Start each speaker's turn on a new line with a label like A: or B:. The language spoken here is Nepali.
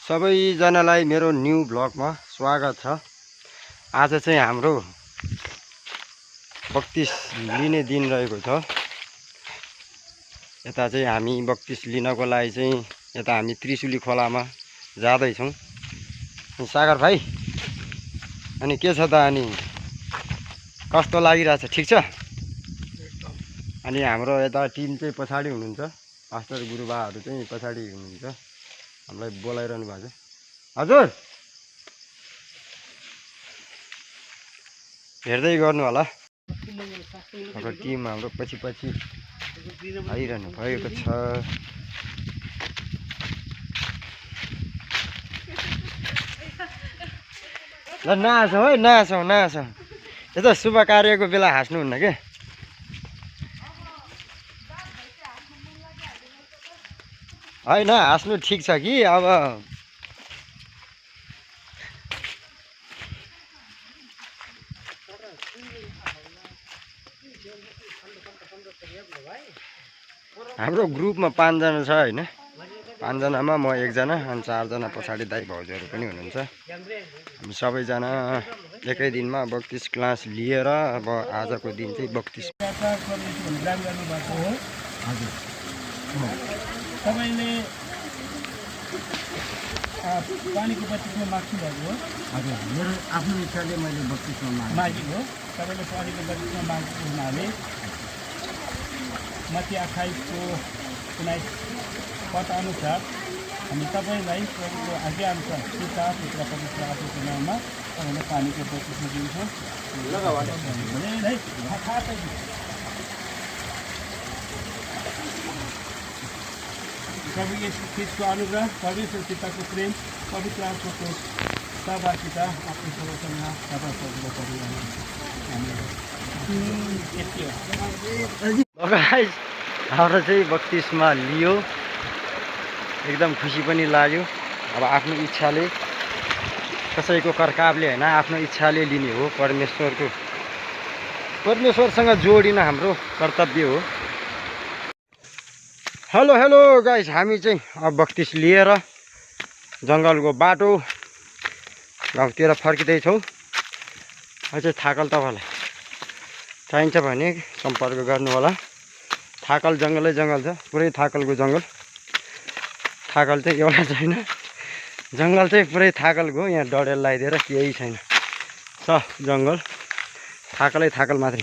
A: सबैजनालाई मेरो न्यू ब्लगमा स्वागत छ। आज चाहिँ हाम्रो बत्तिस लिने दिन रहेको छ। यता चाहिँ हामी बत्तिस लिनको लागि चाहिँ यता हामी त्रिशुली खोलामा जाँदैछौँ। सागर भाइ, अनि के छ त, अनि कस्तो लागिरहेछ? ठिक छ? अनि हाम्रो यता टिम चाहिँ पछाडि हुनुहुन्छ, पास्टर गुरुबाहरू चाहिँ पछाडि हुनुहुन्छ, हामीलाई बोलाइरहनु भएको छ। हजुर हेर्दै गर्नु होला। अब टिम हाम्रो पछि पछि आइरहनु भएको छ। ल नहाँसौँ है, नहाँसौँ। यता शुभ कार्यको बेला हाँस्नुहुन्न के? होइन, हाँस्नु ठिक छ कि अब हाम्रो ग्रुपमा 5 जना छ होइन। 5 जनामा म 1 जना अनि 4 जना पछाडि दाइ भाउजूहरू पनि हुनुहुन्छ। हामी सबैजना एकै दिनमा 32 क्लास लिएर अब आजको दिन चाहिँ 32
B: तपाईले पानीको 32मा माग्नु भएको हो?
A: हजुर, मेरो आफ्नो इच्छाले मैले 32मा
B: मागेको हो। तपाईँले पानीको 32मा मागेको हुनाले मत्ती 28को 19 पद अनुसार हामी तपाईँलाई प्रभुको आज्ञा अनुसार पिता पुत्र पवित्र आत्माको नाममा तपाईँलाई पानीको 32मा दिन्छौँ। प्रभु येशू ख्रीष्टको अनुग्रह, परमेश्वर पिताको प्रेम, पवित्र आत्माको सहभागिता आफ्नो सबैसँग सदा सजिलो परिरहनु।
A: हाम्रो चाहिँ 32मा लियो, एकदम खुसी पनि लाग्यो। अब आफ्नो इच्छाले, कसैको कर्कावले होइन, आफ्नो इच्छाले लिने हो। परमेश्वरसँग जोडिन हाम्रो कर्तव्य हो। हेलो गाइस, हामी चाहिँ अब 32 लिएर जङ्गलको बाटो गाउँतिर फर्किँदैछौँ। अझै थाकल तपाईँलाई चाहिन्छ भने सम्पर्क गर्नु होला। थाकल जङ्गलै जङ्गल छ, पुरै थाकलको जङ्गल। थाकल चाहिँ एउटा छैन, जङ्गल चाहिँ पुरै थाकलको। यहाँ डडेल लगाइदिएर केही छैन, छ जङ्गल, थाकलै थाकल मात्रै।